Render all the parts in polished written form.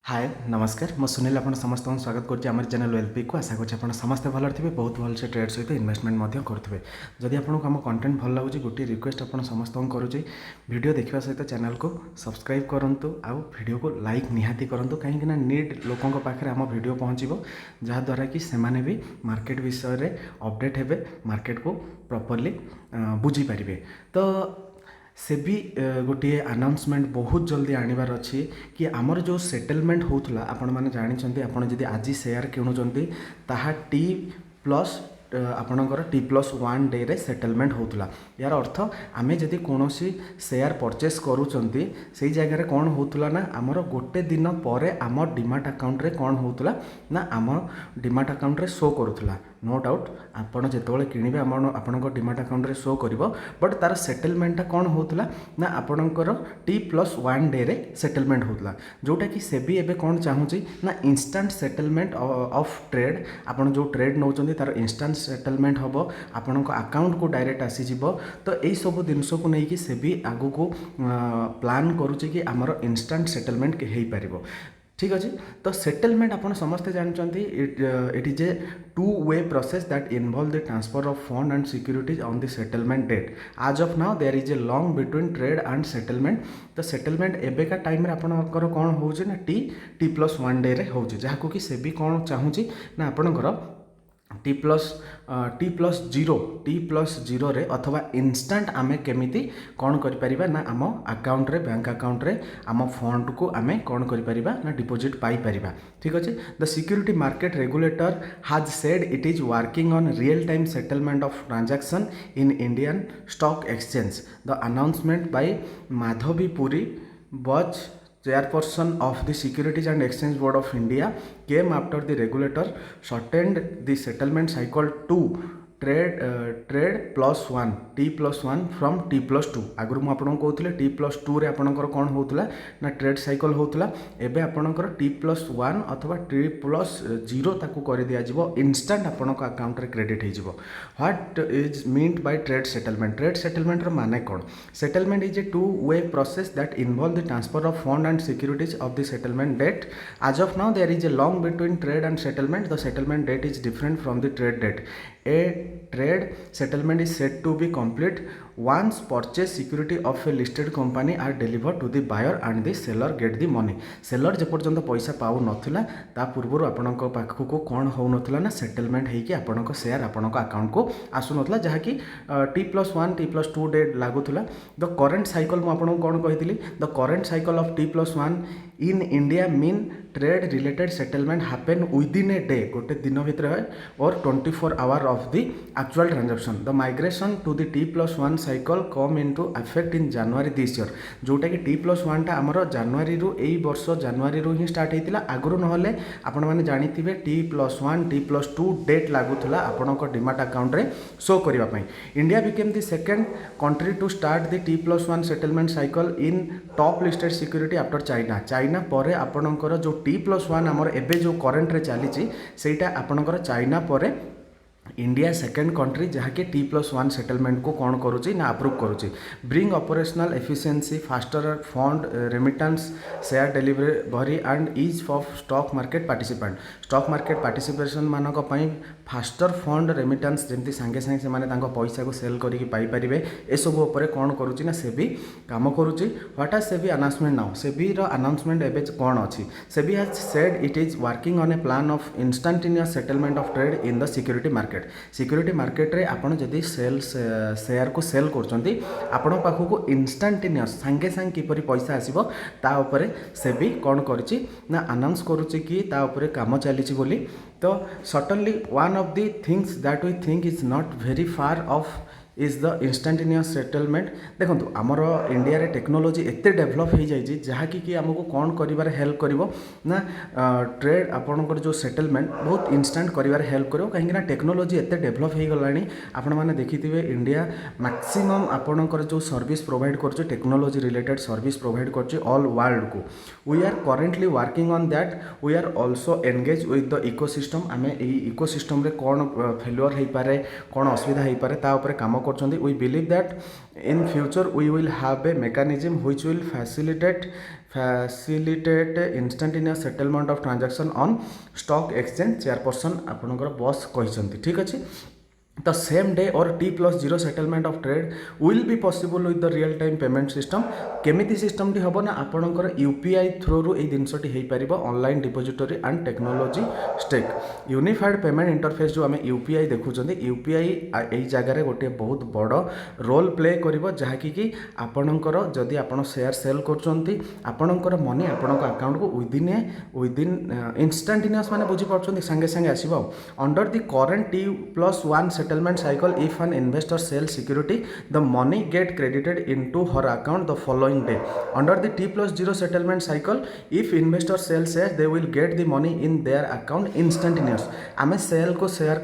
हाय नमस्कार मु सुनील आप समस्त स्वागत करुँच चैनल एलपी को आशा करें समस्ते भल थे बहुत भल से ट्रेड सहित इन्वेस्टमेंट करुवे जदि आपको आम कंटेंट भल लगे गोटे रिक्वेस्ट आप समस्त करुँचे वीडियो देखा सहित चैनल को सब्सक्राइब करूँ आउ वीडियो को लाइक निहाती करूँ कहीं नीड लोकों पाखे आम वीडियो पहुँचो जहाँद्वारा कि सेमाने भी मार्केट विषय में अपडेट हेबे मार्केट को प्रॉपर्ली बुझीपारे तो सेबी गोटे अनाउंसमेंट बहुत जल्दी आनिबार अच्छी कि आमर जो सेटलमेंट होता आपण मैंने जानते आपण जदि आज शेयर किणुंट ताहा टी प्लस आपणकर T+1 डे रे सेटलमेंट होता यार अर्थ आमे जदि कौन शेयर परचेस करूँच से जगह कौन होता ना आमर गोटे दिन पर आम डीमाट अकाउंट रे कौन होता ना आम डीमाट अकाउंट रे शो करूला नो डाउट आपड़ जिते किणवे आपण डीमाट अकाउंट रे शो कर बट तार सेटलमेंटा कौन होता ना आपणकर T+1 डे रे सेटलमेंट होता जोटा कि सेबी एबे कौन चाहूँगी ना इंस्टांट सेटलमेंट ऑफ ट्रेड आपन जो ट्रेड नौ तार इंस्टांट सेटलमेंट हम आपण अकाउंट को डायरेक्ट आसीज तो यही सब जिनस को लेकिन सेबी आगु को प्लान करुच्चे कि आमर इंस्टांट सेटलमेंट हो पार ठीक अच्छे तो सेटलमेंट आप समस्ते जानते it is a two way process that involve the transfer of fund and securities on the settlement date as of now there is a long between trade and settlement तो settlement एबेका time आपणकर कौन हो T+1 day रे हो जहाँ कि सेबी कौन चाहूँगी ना आपणकर T+0 रे अथवा इंस्टांट आमे केमिति कौन करिपरिबा ना आम अकाउंट रे बैंक अकाउंट रे आम फंड को आमे कौन करिपरिबा ना डिपॉजिट पाई परिबा ठीक अच्छे the security market regulator has said it is working on real time settlement of transaction in Indian stock exchange the announcement bye Madhavi Puri बज chairperson of the Securities and Exchange Board of India came after the regulator shortened the settlement cycle to trade +1 T+1 from T+2 आगुरी मुझे कहते T+2 रे आपणकर कौन होता ना trade cycle होता एबे आपणकर T+1 अथवा T+0 ताकू कर दिया इंस्टांट आपण अकाउंट रे क्रेडिट हो what is meant by trade settlement रो माने कौन settlement is a two way process that involve the transfer of fund and securities of the settlement date as of now there is a long between trade and settlement the settlement date is different from the trade date A trade settlement is said to be complete once purchase security of a listed company are delivered to the buyer and the seller get the money. seller जेपर्यंत पैसा पाऊ नथिला ता पूर्व आपणक पाखक कौन हो नथिला ना settlement हेकि आपणक शेयर आपणक अकाउंट को आसु नथिला जहाँ कि T+1 T+2 डे लागुला द करेंट साइकिल मु आपणक कौन कहितली the current cycle of T+1 in India mean trade related settlement happen within a day गोटे दिन भितर और 24 hour of the actual transaction the migration to the T+1 cycle come into effect in January this year जोटा कि T+1 टा आमर जनवरी रु एई वर्ष जनवरी रु ही स्टार्ट होता आगुरी नहले आपण मैंने जानिथिबे T+1 T+2 डेट लागुला आपणक डीमाट अकाउंट रे शो करबा पई India became the second country to start the T+1 settlement cycle in top listed security after China पर आपणकर जो T+1 आमर एबे जो करेंट रे चली सेटा आपणकर चाइना पर इंडिया सेकेंड कंट्री जहाँ कि T+1 सेटलमेंट को कौन करुच्ची ना अप्रूव करुच्ची bring operational efficiency faster fund remittance share delivery and ease of stock market participation मानक फास्टर फंड रेमिटेंस जमी सांगे सांगे से पैसा को सेल करके पाइपर एसबू कौन करुच्ची ना सेबी काम करुच्ची what are SEBI announcement now SEBI announcement एबे कौन अच्छी SEBI has said it is working on a plan of instantaneous settlement of trade in the security market रे आपन जदि शेयर को सेल करछंती आपण पाखु इंस्टांटेनियस सांगे सांगे किपरि पैसा आसीबो ता उपरे सेबी कौन करिछि ना अनाउंस करुछि कि ता उपरे काम चलीछि बोली तो certainly one of the things that we think is not very far off is the instantaneous settlement देखो आमर इंडिया रे टेक्नोलोजी एते डेवलप हो जाए जहाँ कि आमको कौन कर हेल्प कर ना ट्रेड आपणकर जो सेटलमेंट बहुत इंस्टांट कर हेल्प कर कहीं टेक्नोलोजी एते डेवलप हो गलानी आपण मैंने देखिथिबे इंडिया मैक्सिमम आपणकर जो सर्विस प्रोवाइड कर टेक्नोलोजी रिलेटेड सर्विस प्रोवाइड कर ऑल वर्ल्ड को we are currently working on that we are also engage with the ecosystem आम इकोसिस्टम रे कौन फेल्युअर हो पारे कौन असुविधा हो पारे ता उपरे काम we believe that in future we will have a mechanism which will facilitate facilitate instantaneous settlement of transaction on stock exchange chairperson आपणकर बॉस कहते ठीक अच्छे the same day or T+0 settlement of trade will be possible with the real time payment system केमिति system टी हबो ना आपणकर UPI through रु ए जिनसटी हेई परिबो online depository and technology stack unified payment interface जो आमे यूपीआई देखुचंदी यूपीआई एई जगह रे गोटे बहुत बड़ रोल प्ले करिवो जहा कि आपणकर जदि आपण शेयर सेल करचंती आपणकर मनी आपणक अकाउंट को विदिन इंस्टेंटेनियस माने बुझी परचंती संगे संगे आसीबो under the current T+1 settlement cycle if an investor sells security the money get credited into her account the following day under the T+0 settlement cycle if investor sells shares they will get the money in their account instantaneous आमे cell को share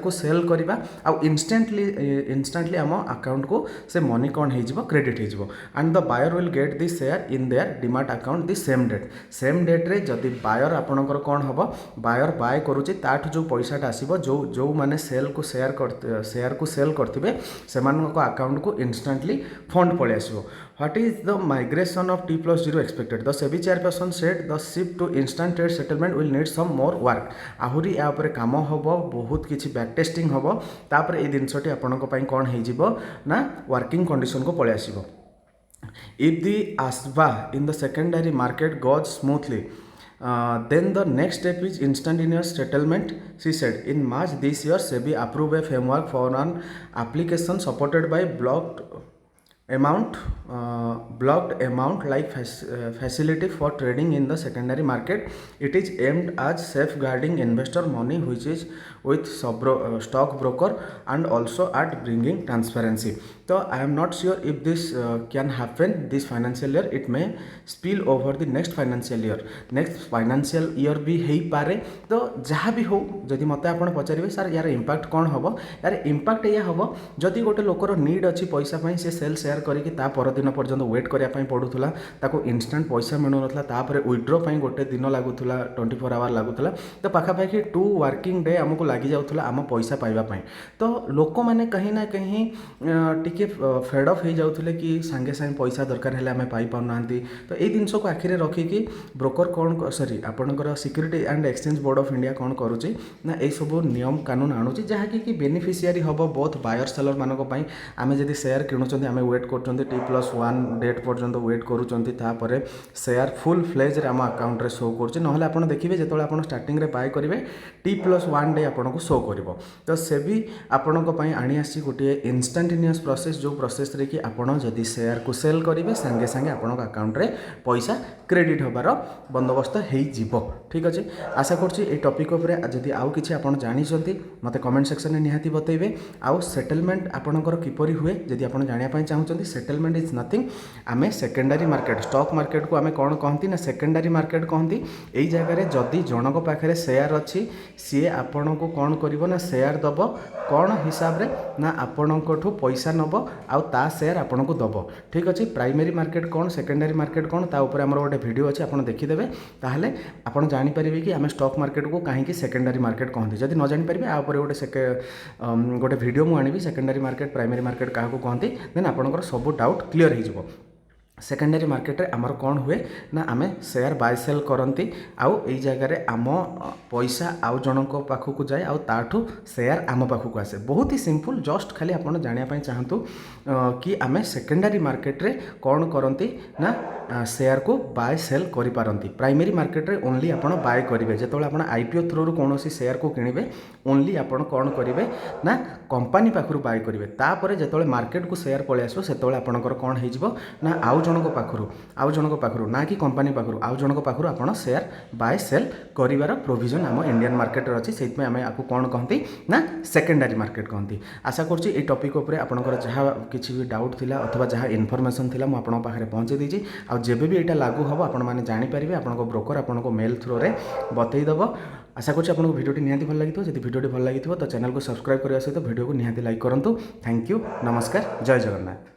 को cell करिबा आ instantly आम account को से money कौन हो जिवो क्रेडिट हो जिवो and the buyer will get the share in their demat account the same date रे जदि बायर आपनकर कौन हबो बायर बाय करूची ताठ जो पैसाटा आसीबो जो माने सेल को शेयर को सेल करथिबे सेमानक अकाउंट को इंस्टेंटली फंड पळे आसीबो what is the migration of T+0 expected the SEBI chairperson said the shift to instant trade settlement will need some more work आहुरी या ऊपर काम हबो बहुत किछि बैक टेस्टिंग हबो तापर ए दिनसटी आपनक पई कोन हे जिवो ना वर्किंग कंडीशन को पळे आसीबो if the ASBA in the secondary market goes smoothly then the next step is instantaneous settlement, she said. In March this year, SEBI approved a framework for an application supported by blocked amount like facility for trading in the secondary market. It is aimed at safeguarding investor money which is with stock broker and also at bringing transparency. So I am not sure if this can happen this financial year. It may spill over the next financial year भी हो पारे तो जहाँ भी हो जदि मत आप पचारे सर यार इम्पैक्ट कौन हम यार इम्पैक्ट या हम जदि गोटे लोकर नीड अच्छी पैसा से सेल शेयर करके परदिन पर्यंत वेट करने पड़ूला ताको इंस्टेंट पैसा मिलूना तापर विड्रो गोटे दिन लगुला 24 आवर लगुला तो पाखापाखि 2 वर्किंग डे आमको लगी जाऊला आम पैसा पाइबापी तो लोक मैंने कहीं ना कहीं टिके फेड अफ हो जाते कि सांगे सांगे पैसा दरकार है आम पाई पाना तो ये जिनस को आखिरे रखिकी ब्रोकर कौन सॉरी आपणकर security and exchange board of India कौन करुच्ची ना ये सब नियम कानून आणुची जहाँकि बेनिफिशियरी हम बोथ बायर सेलर मानक आम जब शेयर किणुंट आम वेट कर T+1 डेट पर्यंत वेट करुँच शेयर फुल फ्लेज आम अकाउंट रे शो कर ना आप देखिए जो आप स्टार्टिंग रे बाय करेंगे T+1 डे आपको शो कर तो से भी आपण आनी आसी गोटे इंस्टांटेनियस प्रोसेस जो प्रोसेस रे कि आपड़ जदि शेयर को सेल करेंगे सांगे सांगे आपण अकाउंट रे पैसा क्रेडिट होबार बंदोबस्त हो ठीक अच्छे आशा करुँची टॉपिक उपरे जदि आउ किछि आपण जानिछंती मते कमेंट सेक्शन में निहाती बतैबे आउ सेटलमेंट आपणकर किपरि हुए जदि आपण जानिया पय चाहउछंती सेटलमेंट इज नथिंग आमे सेकेंडरी मार्केट स्टॉक मार्केट को आमे कौन कहती ना सेकेंडरी मार्केट कहती यही जगह जदि जनक पाखे शेयर अच्छी सी आपण को कौन कर ना शेयर दब कौन हिसाब रे ना आपणठू पैसा नब आउ ता शेयर आपन को दब ठीक अच्छे प्राइमरी मार्केट कौन सेकेंडरी मार्केट कौन ता ऊपर आमर गोटे वीडियो अच्छे आपन देखिदेवे ताहले आपन जानि परिबे कि आमे स्टॉक मार्केट को कहीं सेकेंडरी मार्केट कहती जदि न जानि परिबे आ ऊपर गोटे वीडियो मु आनिबी सेकेंडरी मार्केट प्राइमरी मार्केट क्या कहती देन आपनकर सब डाउट क्लियर हो सेकेंडरी मार्केट रे आमर कौन हुए ना आमे शेयर बाय सेल करती आउ एई जगह रे आम पैसा आउ जनक पाखक जाए आउ ताठू शेयर आम पाखक आसे बहुत ही सिंपल जस्ट खाली आपन जानिया पय चाहतु कि आमे सेकेंडरी मार्केट रे कौन करती ना शेयर को बाय सेल करि पारंती प्राइमरी मार्केट रे ओनली आपन बाय करिवे जेतोले आपन आईपीओ थ्रू रु कोनोसी शेयर को किनिबे ओनली आपन कौन करिवे ना कंपनी पाखरु बाय करिवे तापरे जेतोले मार्केट को शेयर पळे आसो सेतोले आपनकर कौन हे जिवो ना आउ जनक पाखरु ना कि कंपनी पाखरु आउ जनक पाखरु आपन शेयर बाय सेल करिवार प्रोविजन आम इंडियन मार्केट रे अछि सेति में आमे आकु कौन कहंती ना सेकेंडरी मार्केट कहंती आशा करछि ए टॉपिक ऊपर आपनकर जहाँ किछि भी डाउट थिला अथवा जहाँ इनफॉरमेशन थिला मु आपन पाखरे पहुंचे दीजी आ जेबे भी एटा लागू हबो आपण माने जानि परिबे आपनको ब्रोकर आपनको मेल थ्रू रे बतई दबो आशा करछि आपनको वीडियोटी निहाती भल लागितो जदि वीडियोटी भल लागितो तो चैनल को सब्सक्राइब करिया सहित वीडियो को निहाती लाइक करंतु थैंक यू नमस्कार जय जगन्नाथ।